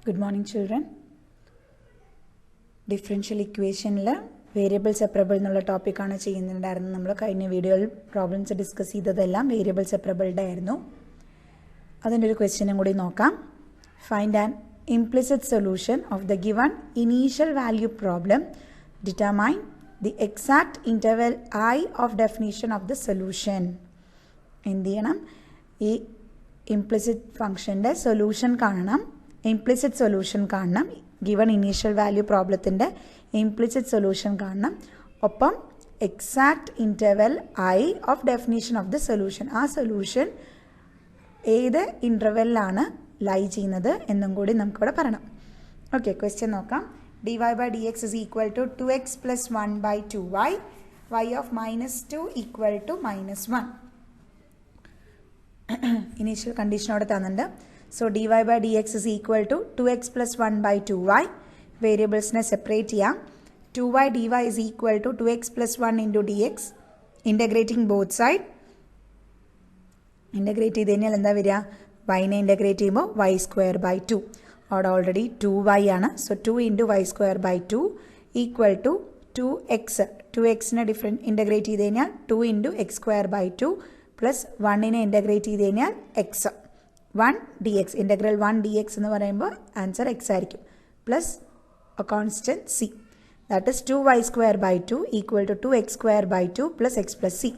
Good morning, children. Differential equation variable separable എന്നുള്ള topic ആണ് ചെയ്യുന്നുണ്ടായിരുന്നു. നമ്മൾ കഴിഞ്ഞ വീഡിയോയിൽ പ്രോബ്ലംസ് ഡിസ്കസ് ചെയ്തതെല്ലാം വേരിയബിൾ സെപ്പറബിളുടെ ആയിരുന്നു. അതിൻ്റെ ഒരു ക്വസ്റ്റ്യനും കൂടി നോക്കാം. Find an implicit solution of the given initial value problem. Determine the exact interval I of definition of the solution. എന്ത് ചെയ്യണം? ഈ implicit ഫംഗ്ഷൻ്റെ സൊല്യൂഷൻ കാണണം. implicit solution കാണണം. given initial value പ്രോബ്ലത്തിൻ്റെ implicit solution കാണണം. ഒപ്പം exact interval I of definition of the solution. ആ solution ഏത് ഇൻ്റർവെല്ലാണ് ലൈ ചെയ്യുന്നത് എന്നും കൂടി നമുക്കിവിടെ പറയണം. ഓക്കെ, ക്വസ്റ്റ്യൻ നോക്കാം. dy by dx is equal to 2x plus 1 by 2y, y of minus 2 equal to minus 1. Initial കണ്ടീഷനോടെ തന്നിട്ടുണ്ട്. So dy by dx is equal to 2x plus 1 by 2y. വേരിയബിൾസിനെ separate ചെയ്യാം. 2y dy is equal to 2x plus 1 into dx. Integrating both side. Integrate ചെയ്ത് കഴിഞ്ഞാൽ എന്താ വരിക? വൈനെ integrate ചെയ്യുമ്പോൾ y square by 2. അവിടെ already 2y ആണ്. So 2 into y square by 2 equal to 2x. 2xനെ ഇൻ്റഗ്രേറ്റ് ചെയ്ത് കഴിഞ്ഞാൽ 2 into x square by 2 plus 1നെ ഇൻ്റഗ്രേറ്റ് ചെയ്ത് കഴിഞ്ഞാൽ x 1 d x. Integral 1 d x എന്ന് പറയുമ്പോൾ ആൻസർ എക്സ് ആയിരിക്കും. Plus a constant c, that is 2y square by 2 equal to 2x square by 2 plus x plus c.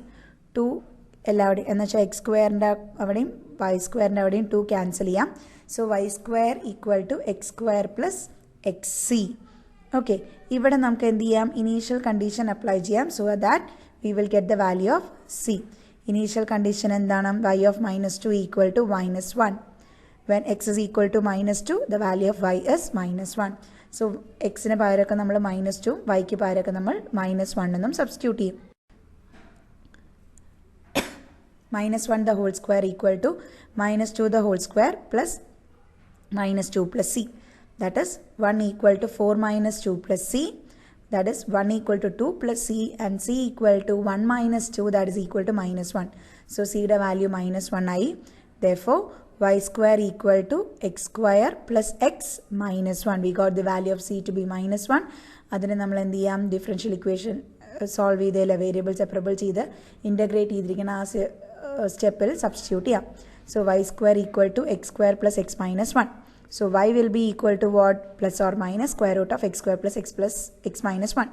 2 എല്ലാവിടെയും എന്ന് വെച്ചാൽ X സ്ക്വയറിൻ്റെ അവിടെയും വൈ സ്ക്വയറിൻ്റെ അവിടെയും 2 ക്യാൻസൽ ചെയ്യാം. So y square equal to x square plus x c. Okay, ഇവിടെ നമുക്ക് എന്ത് ചെയ്യാം? ഇനീഷ്യൽ കണ്ടീഷൻ അപ്ലൈ ചെയ്യാം. So that we will get the value of c. Initial condition എന്താണ്? Y of minus 2 equal to minus 1. When x is equal to minus 2 the value of y is minus 1. So എക്സിന് പകരമൊക്കെ നമ്മൾ minus 2, വൈക്ക് പകരമൊക്കെ നമ്മൾ minus 1 എന്നും substitute ചെയ്യും. minus 1 the whole square equal to minus 2 the whole square plus minus 2 plus c. That is 1 equal to 4 minus 2 plus c. That is 1 equal to 2 plus c, and c equal to 1 minus 2, that is equal to minus 1. So c the value minus 1 I. Therefore y square equal to x square plus x minus 1. We got the value of c to be minus 1. അതിനെ നമ്മൾ എന്ത് ചെയ്യാം? Differential equation solve ചെയ്തതില്ല, variable separable ചെയ്ത് integrate ചെയ്തിരിക്കുന്ന ആ സ്റ്റെപ്പിൽ substitute ചെയ്യാം. So y square equal to x square plus x minus 1. So y will be equal to what? Plus or minus square root of x square plus x minus 1.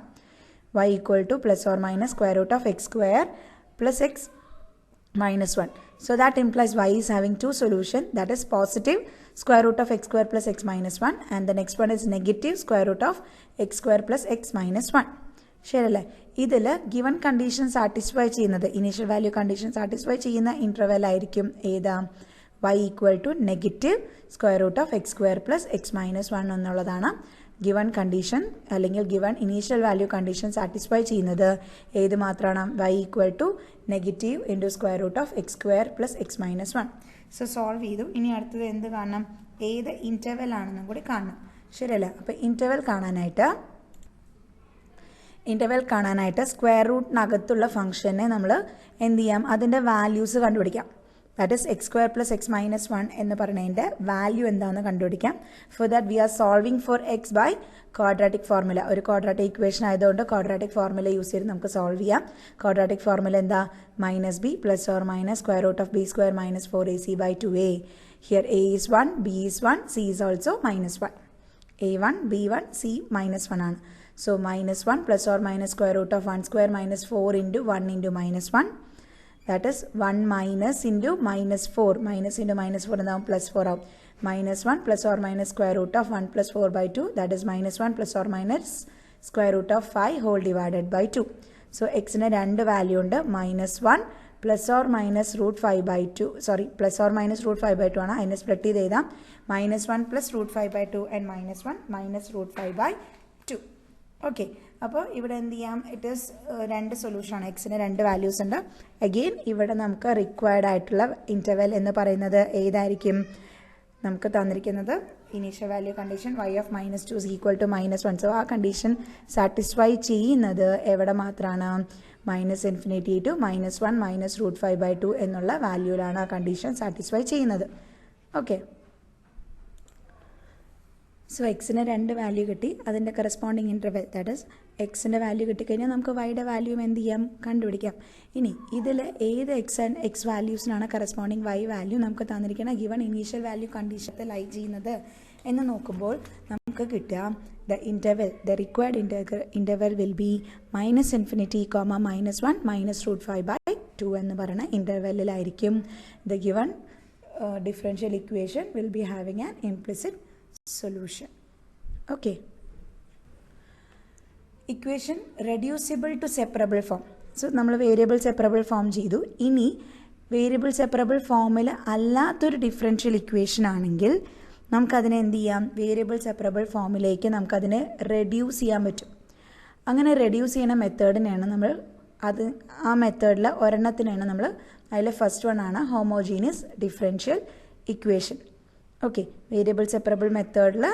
Y equal to plus or minus square root of x square plus x minus 1. So that implies y is having two solution, that is positive square root of x square plus x minus 1, and the next one is negative square root of x square plus x minus 1. ശരിയല്ലേ? ഇതിൽ given condition satisfy ചെയ്യുന്നത്, initial value condition satisfy ചെയ്യുന്ന interval ആയിരിക്കും ഏതാ? y equal to negative square root of x square plus x minus 1 എന്നുള്ളതാണ് given condition, അല്ലെങ്കിൽ given initial value condition satisfy ചെയ്യുന്നത് ഏത് മാത്രമാണ്? y equal to negative into square root of x square plus x minus 1. So solve ചെയ്തു. ഇനി അടുത്തത് എന്ത് കാണണം? ഏത് ഇൻ്റർവെൽ ആണെന്നും കൂടി കാണണം. ശരിയല്ല? അപ്പോൾ ഇൻ്റർവെൽ കാണാനായിട്ട് സ്ക്വയർ റൂട്ടിനകത്തുള്ള ഫംഗ്ഷനെ നമ്മൾ എന്ത് ചെയ്യാം? അതിൻ്റെ വാല്യൂസ് കണ്ടുപിടിക്കാം. That is x square plus x minus 1 എന്ന് പറയുന്നതിൻ്റെ വാല്യൂ എന്താണെന്ന് കണ്ടുപിടിക്കാം. For that we are solving for x by quadratic formula. ഒരു ക്വാഡ്രാറ്റിക് ഇക്വേഷൻ ആയതുകൊണ്ട് ക്വാഡ്രാറ്റിക് ഫോർമുല യൂസ് ചെയ്ത് നമുക്ക് സോൾവ് ചെയ്യാം. ക്വാഡ്രാറ്റിക് ഫോർമുല എന്താ? Minus b plus or minus square root of b square minus 4ac by 2a. Here a is 1, b is 1, c is also minus 1. a1, b1, c minus 1 ആണ്. So minus 1 plus or minus square root of 1 square minus 4 into 1 into minus 1. That is 1 minus into minus 4. Minus into minus 4 now plus 4 out. Minus 1 plus or minus square root of 1 plus 4 by 2. That is minus 1 plus or minus square root of 5 whole divided by 2. So x ന് രണ്ട് value ഉണ്ട്. minus 1 plus or minus root 5 by 2. Sorry, plus or minus root 5 by 2 ആണ്. അതിനെ split ചെയ്ത് എഴുതാം. minus 1 plus root 5 by 2 and minus 1 minus root 5 by 2. Okay, അപ്പോൾ ഇവിടെ എന്ത് ചെയ്യാം? ഇറ്റ് ഈസ് രണ്ട് സൊല്യൂഷനാണ്. എക്സിന് രണ്ട് വാല്യൂസ് ഉണ്ട്. അഗെയിൻ ഇവിടെ നമുക്ക് റിക്വയർഡ് ആയിട്ടുള്ള ഇൻ്റർവെൽ എന്ന് പറയുന്നത് ഏതായിരിക്കും? നമുക്ക് തന്നിരിക്കുന്നത് initial value condition y of minus 2 is equal to minus 1. So ആ കണ്ടീഷൻ സാറ്റിസ്ഫൈ ചെയ്യുന്നത് എവിടെ മാത്രമാണ്? Minus infinity to minus 1 minus root 5 by 2 എന്നുള്ള വാല്യൂലാണ് ആ കണ്ടീഷൻ സാറ്റിസ്ഫൈ ചെയ്യുന്നത്. ഓക്കെ, സോ എക്സിന് 2 വാല്യൂ കിട്ടി, അതിൻ്റെ കറസ്പോണ്ടിങ് ഇൻ്റർവെൽ ദാറ്റ് ഈസ് എക്സിൻ്റെ വാല്യൂ കിട്ടിക്കഴിഞ്ഞാൽ നമുക്ക് വൈയുടെ വാല്യൂം എന്ത് ചെയ്യാം, കണ്ടുപിടിക്കാം. ഇനി ഇതിൽ ഏത് എക്സ് ആൻഡ് എക്സ് വാല്യൂസിനാണ് കറസ്പോണ്ടിങ് വൈ വാല്യൂ നമുക്ക് തന്നിരിക്കുന്ന ഗിവൺ ഇനീഷ്യൽ വാല്യൂ കണ്ടീഷനിൽ ലൈ ചെയ്യുന്നത് എന്ന് നോക്കുമ്പോൾ നമുക്ക് കിട്ടുക the required interval will be -∞, -1 -√5/2 എന്ന് പറയുന്ന ഇൻ്റർവെല്ലിലായിരിക്കും the given differential equation will be having an implicit solution. Okay. Equation reducible to separable form. So നമ്മൾ വേരിയബിൾ സെപ്പറബിൾ ഫോം ചെയ്തു. ഇനി വേരിയബിൾ സെപ്പറബിൾ ഫോമിൽ അല്ലാത്തൊരു ഡിഫറൻഷ്യൽ ഇക്വേഷൻ ആണെങ്കിൽ നമുക്കതിനെ എന്ത് ചെയ്യാം, വേരിയബിൾ സെപ്പറബിൾ ഫോമിലേക്ക് നമുക്കതിനെ റെഡ്യൂസ് ചെയ്യാൻ പറ്റും. അങ്ങനെ റെഡ്യൂസ് ചെയ്യുന്ന മെത്തേഡിനെയാണ് നമ്മൾ ആ മെത്തേഡിൽ ഒരെണ്ണത്തിനാണ് നമ്മൾ അതിൽ ഫസ്റ്റ് വൺ ആണ് homogeneous differential equation. Okay, variable separable മെത്തേഡിൽ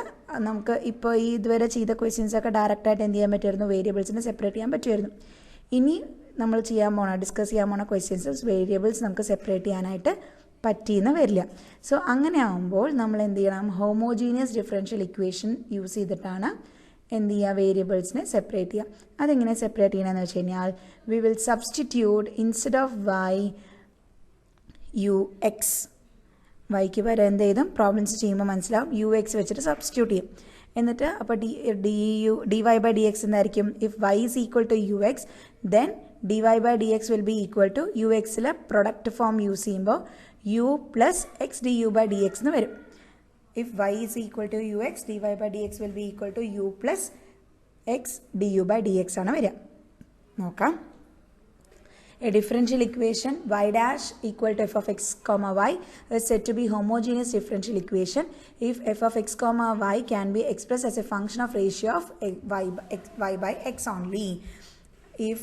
നമുക്ക് ഇപ്പോൾ ഈ ഇതുവരെ ചെയ്ത ക്വസ്റ്റ്യൻസൊക്കെ ഡയറക്റ്റായിട്ട് എന്ത് ചെയ്യാൻ പറ്റുമായിരുന്നു, വേരിയബിൾസിനെ സെപ്പറേറ്റ് ചെയ്യാൻ പറ്റുമായിരുന്നു. ഇനി നമ്മൾ ഡിസ്കസ് ചെയ്യാൻ പോണ ക്വസ്റ്റ്യൻസ് വേരിയബിൾസ് നമുക്ക് സെപ്പറേറ്റ് ചെയ്യാനായിട്ട് പറ്റിയെന്ന് വരില്ല. സോ അങ്ങനെ ആകുമ്പോൾ നമ്മൾ എന്ത് ചെയ്യണം, ഹോമോജീനിയസ് ഡിഫറൻഷ്യൽ ഇക്വേഷൻ യൂസ് ചെയ്തിട്ടാണ് എന്ത് ചെയ്യുക, വേരിയബിൾസിനെ സെപ്പറേറ്റ് ചെയ്യുക. അതെങ്ങനെ സെപ്പറേറ്റ് ചെയ്യണമെന്ന് വെച്ച് കഴിഞ്ഞാൽ we will substitute instead of y u x, വൈക്ക് പകരം എന്ത് ചെയ്തും പ്രോബ്ലംസ് ചെയ്യുമ്പോൾ മനസ്സിലാവും യു എക്സ് വെച്ചിട്ട് സബ്സ്റ്റിറ്റ്യൂട്ട് ചെയ്യും. എന്നിട്ട് അപ്പോൾ dy by dx എന്തായിരിക്കും, if y is equal to ux then dy by dx will be equal to uxലെ പ്രൊഡക്റ്റ് ഫോം യൂസ് ചെയ്യുമ്പോൾ u plus x du by dx എന്ന് വരും. if y is equal to ux dy by dx will be equal to u plus x du by dx ആണ് വരിക. നോക്കാം. A differential equation y dash equal to f of x comma y is said to be homogeneous differential equation if f of x comma y can be expressed as a function of ratio of y by x only. If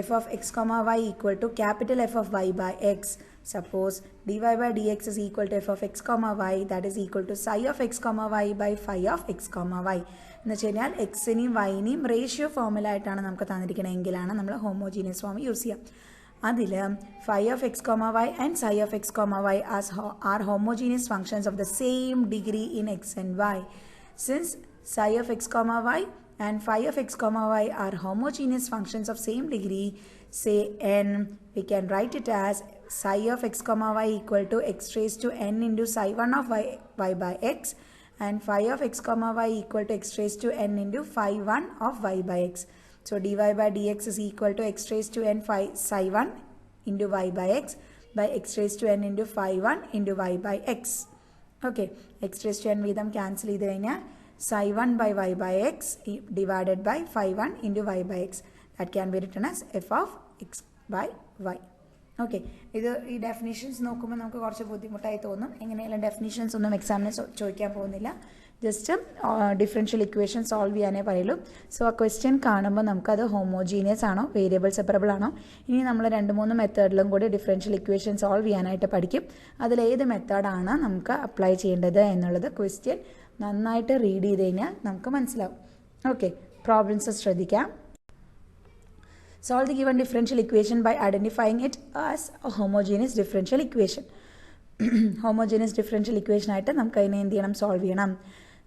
f of x comma y equal to capital F of y by x, suppose dy by dx is equal to f of x comma y, that is equal to psi of x comma y by phi of x comma y. എന്ന് വെച്ച് കഴിഞ്ഞാൽ എക്സിനെയും വൈനെയും ratio ഫോമിലായിട്ടാണ് നമുക്ക് തന്നിരിക്കണമെങ്കിലാണ് നമ്മൾ homogeneous form use ചെയ്യാം. അതിൽ phi of x comma y and psi of x comma y are homogeneous functions of the same degree in x and y. Since psi of x comma y and phi of x comma y are homogeneous functions of same degree, say n, we can write it as psi of x comma y equal to x raised to n into psi 1 of y by x and phi of x comma y equal to x raised to n into phi 1 of y by x. So dy by dx is equal to x raised to n psi 1 into y by x by x raised to n into phi 1 into y by x. Okay, x raised to n വീതം cancel ചെയ്ത് കഴിഞ്ഞാൽ psi 1 by y by x divided by phi 1 into y by x. That can be written as f of x by y. Okay, ഇത് ഈ definitions നോക്കുമ്പോൾ നമുക്ക് കുറച്ച് ബുദ്ധിമുട്ടായി തോന്നും. എങ്ങനെയുള്ള ഡെഫിനിഷൻസ് ഒന്നും എക്സാമിന് ചോദിക്കാൻ പോകുന്നില്ല, ജസ്റ്റ് ഡിഫറൻഷ്യൽ ഇക്വേഷൻ സോൾവ് ചെയ്യാനേ പറയുള്ളൂ. സോ ആ ക്വസ്റ്റ്യൻ കാണുമ്പോൾ നമുക്കത് ഹോമോജീനിയസ് ആണോ വേരിയബിൾ സെപ്പറബിൾ ആണോ, ഇനി നമ്മൾ 2-3 മെത്തേഡിലും കൂടി ഡിഫറൻഷ്യൽ ഇക്വേഷൻ സോൾവ് ചെയ്യാനായിട്ട് പഠിക്കും. അതിലേത് മെത്തേഡാണ് നമുക്ക് അപ്ലൈ ചെയ്യേണ്ടത് എന്നുള്ളത് ക്വസ്റ്റ്യൻ നന്നായിട്ട് റീഡ് ചെയ്ത് കഴിഞ്ഞാൽ നമുക്ക് മനസ്സിലാവും. ഓക്കെ, പ്രോബ്ലംസ് ശ്രദ്ധിക്കാം. Solve the given differential equation by identifying it as a homogeneous differential equation. Homogeneous differential equation ആയിട്ട് നമുക്ക് അതിനെ എന്ത് ചെയ്യണം, സോൾവ് ചെയ്യണം.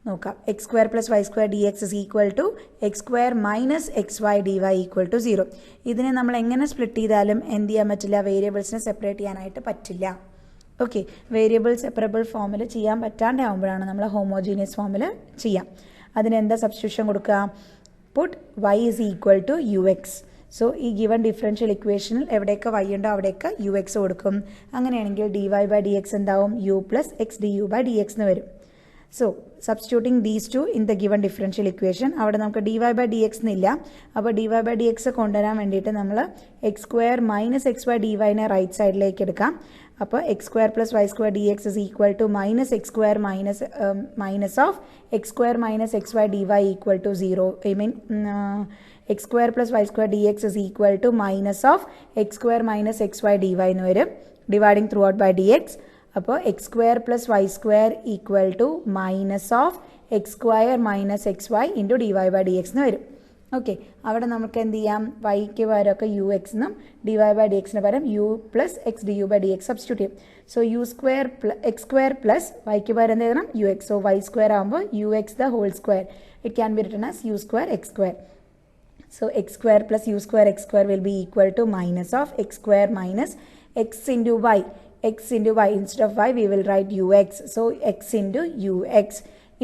നോക്കാം. x square plus y square dx is equal to x square minus xy dy equal to 0. ഇതിനെ നമ്മൾ എങ്ങനെ സ്പ്ലിറ്റ് ചെയ്താലും എന്ത് ചെയ്യാൻ പറ്റില്ല, വേരിയബിൾസിനെ സെപ്പറേറ്റ് ചെയ്യാനായിട്ട് പറ്റില്ല. ഓക്കെ, വേരിയബിൾ സെപ്പറബിൾ ഫോമിൽ ചെയ്യാൻ പറ്റാണ്ടാവുമ്പോഴാണ് നമ്മൾ ഹോമോജീനിയസ് ഫോമിൽ ചെയ്യാം. അതിനെന്താ സബ്സ്റ്റിറ്റ്യൂഷൻ കൊടുക്കുക, put y is equal to ux. So ഈ ഗിവൺ ഡിഫറൻഷ്യൽ ഇക്വേഷനിൽ എവിടെയൊക്കെ y ഉണ്ടോ അവിടെയൊക്കെ യു എക്സ് കൊടുക്കും. അങ്ങനെയാണെങ്കിൽ dy by dx എന്താവും, u plus x du by dx എന്ന് വരും. So substituting these two in the given differential equation, അവിടെ നമുക്ക് dy by dx എന്നില്ല. അപ്പോൾ dy by dx കൊണ്ടുവരാൻ വേണ്ടിയിട്ട് നമ്മൾ x square minus x y dy നെ റൈറ്റ് സൈഡിലേക്ക് എടുക്കാം. അപ്പോൾ x square plus y square d x is equal to minus x square minus of x square minus x y d y equal to 0. I mean x square plus y square d x is equal to minus of x square minus x y d y എന്ന് വരും, dividing throughout by d x. അപ്പോൾ x square plus y square equal to minus of x square minus x y into d y by d x എന്ന് വരും. Okay, അവിടെ നമുക്ക് എന്ത് ചെയ്യാം, വൈക്ക് പകരമൊക്കെ യു എക്സ് എന്നും ഡി വൈ ബൈ ഡി എക്സിന് പകരം u plus x d u by d x substitute ചെയ്യും. So u square x square plus വൈക്ക് പകരം എന്ത് എഴുതണം, u x. So y square ആകുമ്പോൾ u x the whole square, it can be written as you square x square. So x square plus u square x square will be equal to minus of x square minus x into y. X into y, instead of y we will write ux. So x into ux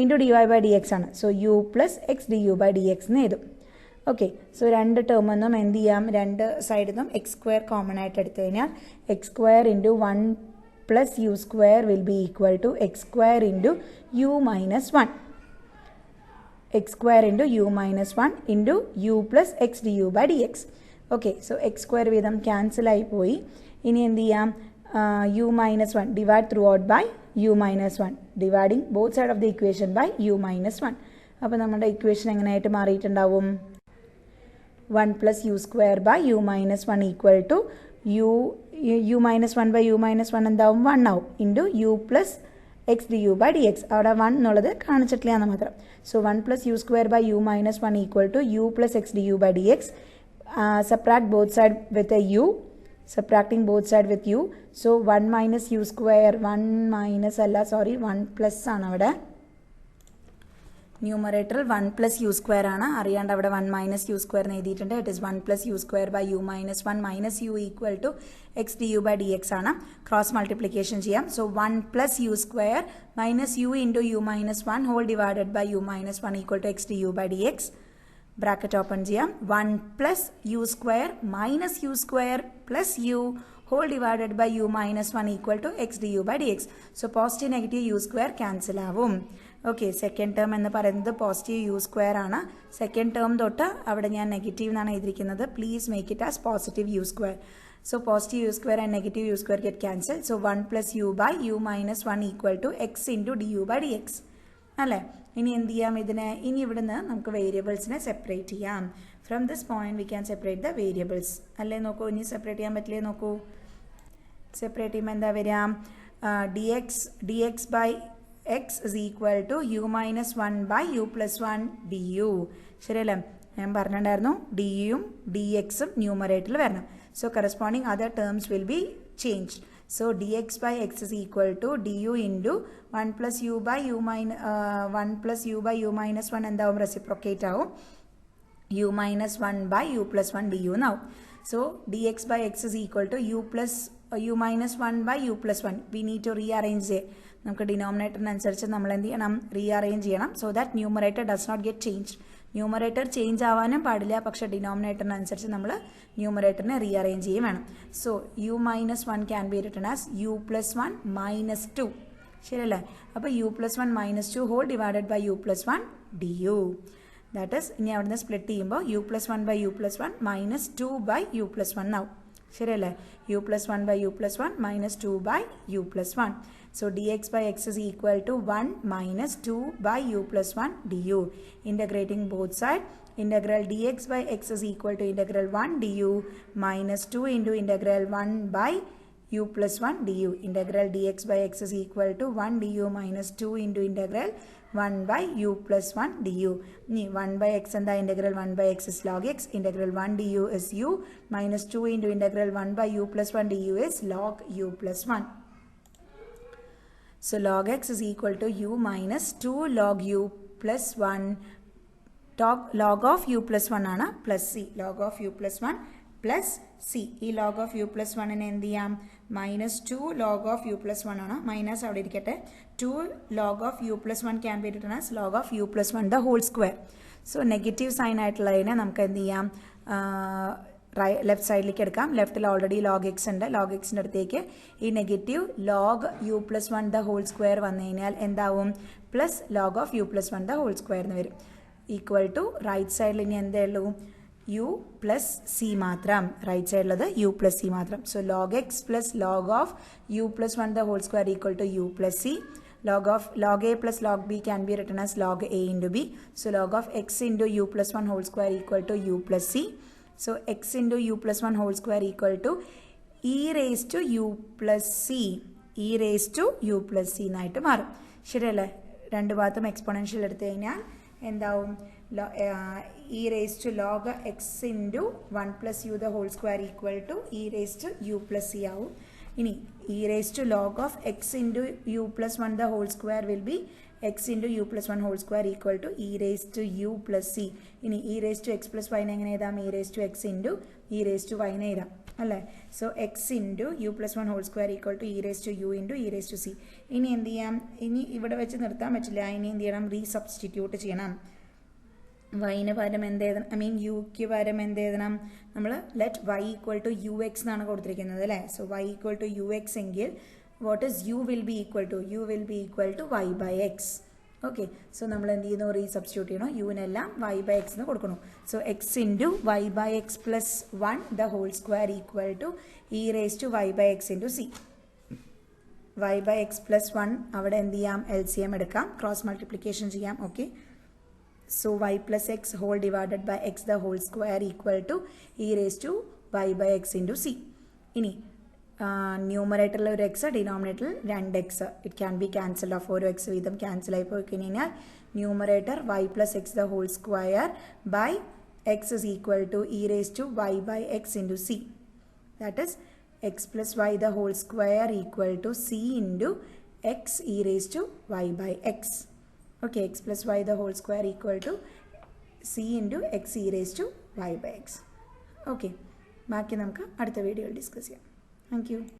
into dy by dx ആണ്. So u plus x du by dx എന്ന് എഴുതും. Okay, so രണ്ട് term ഒന്നും എന്ത് ചെയ്യാം, രണ്ട് സൈഡിൽ നിന്നും എക്സ് സ്ക്വയർ കോമൺ ആയിട്ട് എടുത്തു കഴിഞ്ഞാൽ x square into 1 plus u square will be equal to x square into u minus 1. x square into u minus 1 into u plus x du by dx. Okay, so x square വീതം cancel ആയി പോയി. ഇനി എന്ത് ചെയ്യാം, u minus 1 divide throughout by u minus 1, dividing both side of the equation by u minus 1. അപ്പോൾ നമ്മുടെ equation എങ്ങനെയായിട്ട് മാറിയിട്ടുണ്ടാവും, 1 plus u square by u minus 1 equal to u minus 1 by u minus 1 എന്താവും, 1 ആവും, into u plus x du by dx. അവിടെ 1 എന്നുള്ളത് കാണിച്ചിട്ടില്ല എന്ന് മാത്രം. So 1 plus u square by u minus 1 equal to u plus x du by dx. Subtract both side with a u. Subtracting both side with u. So 1 minus u square, 1 minus അല്ല, sorry 1 plus ആണ് അവിടെ. ന്യൂമറേറ്ററിൽ 1 plus u square ആണ്, അറിയാണ്ട് അവിടെ 1 minus u square എന്ന് എഴുതിയിട്ടുണ്ട്. It is 1 plus u square by u minus 1 minus u equal to x du by dx ആണ്. ക്രോസ് മൾട്ടിപ്ലിക്കേഷൻ ചെയ്യാം. So 1 plus u square minus u into u minus 1 whole divided by u minus 1 equal to x du by dx. Bracket open ചെയ്യാം. 1 plus u square minus u square plus u whole divided by u minus 1 equal to x du by dx. So positive negative u square cancel ആവും. Okay, second term എന്ന് പറയുന്നത് positive u square ആണ്. Second term തൊട്ട് അവിടെ ഞാൻ negative എന്നാണ് എഴുതിയിരിക്കുന്നത്. Please make it as positive u square. So positive u square and negative u square get cancel. So 1 plus u by u minus 1 equal to x into du by dx അല്ലേ. ഇനി എന്ത് ചെയ്യാം, ഇതിനെ ഇനി ഇവിടുന്ന് നമുക്ക് വേരിയബിൾസിനെ സെപ്പറേറ്റ് ചെയ്യാം. From this point we can separate the variables അല്ലേ. നോക്കൂ, ഇനി സെപ്പറേറ്റ് ചെയ്യാൻ പറ്റില്ലേ നോക്കൂ. സെപ്പറേറ്റ് ചെയ്യുമ്പോൾ എന്താ വരിക, dx by x is equal to u minus 1 by u plus 1 du. ശരിയല്ലേ, ഞാൻ പറഞ്ഞിട്ടുണ്ടായിരുന്നു ഡിയും ഡി എക്സും ന്യൂമറേറ്ററിൽ വരണം. So corresponding other terms will be changed. So dx by x is equal to du into 1 plus u by u minus 1 plus u by u minus 1 എന്താവും, reciprocate ആവും, u minus 1 by u plus 1 du എന്നാവും. So dx by x is equal to u minus 1 by u plus 1. we need to rearrange it. നമുക്ക് ഡിനോമിനേറ്ററിനനുസരിച്ച് നമ്മൾ എന്ത് ചെയ്യണം, rearrange ചെയ്യണം. So that numerator does not get change. Numerator change ആവാനും പാടില്ല, പക്ഷേ ഡിനോമിനേറ്ററിനനുസരിച്ച് നമ്മൾ ന്യൂമറേറ്ററിനെ റീഅറേഞ്ച് ചെയ്യും വേണം. So u minus 1 can be written as u plus 1 minus 2. ശരിയല്ലേ, അപ്പോൾ u plus 1 minus 2 whole divided by u plus 1 du. That is, ഇനി അവിടുന്ന് സ്പ്ലിറ്റ് ചെയ്യുമ്പോൾ u plus 1 by u plus 1 minus 2 by u plus 1 ആവും. ശരിയല്ലേ, u plus 1 by u plus 1 minus 2 by u plus 1. So dx by x is equal to 1 minus 2 by u plus 1 du. Integrating both sides, integral dx by x is equal to integral 1 du minus 2 into integral 1 by u plus 1 du. Integral dx by x is equal to 1 du minus 2 into integral 1 by u plus 1 du. 1 by x and the integral 1 by x is log x. Integral 1 du is u minus 2 into integral 1 by u plus 1 du is log u plus 1. So log x is equal to u minus 2 log u plus 1 log of u plus 1 ആണ് plus c. log of u plus 1 plus c. ഈ log of u plus 1 നെ എന്ത് ചെയ്യാം, minus 2 log of u plus 1 ആണ്, minus അവിടെ ഇരിക്കട്ടെ. 2 log of u plus 1 can be written as log of u plus 1 the whole square. So negative sign ആയിട്ടുള്ളതിനെ നമുക്ക് എന്ത് ചെയ്യാം, ലെഫ്റ്റ് സൈഡിലേക്ക് എടുക്കാം. ലെഫ്റ്റിൽ ഓൾറെഡി log x ഉണ്ട്. log xൻ്റെ അടുത്തേക്ക് ഈ negative log u plus 1 the whole square വന്നു കഴിഞ്ഞാൽ എന്താവും, plus log of u plus 1 the whole square എന്ന് വരും. ഈക്വൽ ടു റൈറ്റ് സൈഡിൽ ഇനി എന്തേ ഉള്ളൂ, u പ്ലസ് സി മാത്രം. റൈറ്റ് സൈഡിലത് u പ്ലസ് സി മാത്രം. So log x plus log of u plus 1 the whole square equal to u plus c. log a plus log b can be written as log a into b. So log of x into u plus 1 whole square equal to u plus c. So x into u plus 1 whole square equal to e raised to u plus c. e raised to u plus c എന്നായിട്ട് മാറും. ശരിയല്ലേ, രണ്ട് ഭാഗത്തും exponential എടുത്തു കഴിഞ്ഞാൽ എന്താവും, e raised to log x into 1 plus u the whole square equal to e raised to u plus c ആവും. ഇനി e raised to log of x into u plus 1 the whole square will be x into u plus 1 whole square equal to e raised to u plus c. ഇനി e raised to x plus y എങ്ങനെ എഴുതാം? e raised to x into e raised to y എഴുതാം അല്ലേ? So x into u plus 1 whole square equal to e raise to u into e raise to c. ഇനി എന്ത് ചെയ്യാം? ഇനി ഇവിടെ വെച്ച് നിർത്താൻ പറ്റില്ല. ഇനി എന്ത് ചെയ്യണം? റീസബ്സ്റ്റിറ്റ്യൂട്ട് ചെയ്യണം. വൈന് പകരം എന്ത് എഴുതണം? ഐ മീൻ യുക്ക് പകരം എന്ത് എഴുതണം? നമ്മൾ let y equal to u x എന്നാണ് കൊടുത്തിരിക്കുന്നത് അല്ലേ? So y equal to u x എങ്കിൽ what is u will be equal to? U will be equal to y by x. Okay, so നമ്മൾ എന്ത് ചെയ്യുന്നു? റീസബ്സ്റ്റിറ്റ്യൂട്ട് ചെയ്യണം. യുവിനെല്ലാം വൈ ബൈ എക്സ് എന്ന് കൊടുക്കണം. So x into y by x plus 1 the whole square equal to e raise to y by x into c. Y by x plus 1 അവിടെ എന്ത് ചെയ്യാം? L C M എടുക്കാം, ക്രോസ് മൾട്ടിപ്ലിക്കേഷൻ ചെയ്യാം. Okay, so y plus x whole divided by x the whole square equal to e raise to y by x into c. ഇനി ന്യൂമറേറ്ററിൽ ഒരു x, ഡിനോമിനേറ്ററിൽ 2 x. It can be cancelled off. ഓരോ x വീതം cancel ആയി പോയി കഴിഞ്ഞാൽ numerator y plus x the whole square by x is equal to e raise to y by x into c. That is x plus y the whole square equal to c into x e raise to y by x. Okay, x plus y the whole square equal to c into x e raise to y by x. Okay, ബാക്കി നമുക്ക് അടുത്ത വീഡിയോയിൽ discuss ചെയ്യാം. Thank you.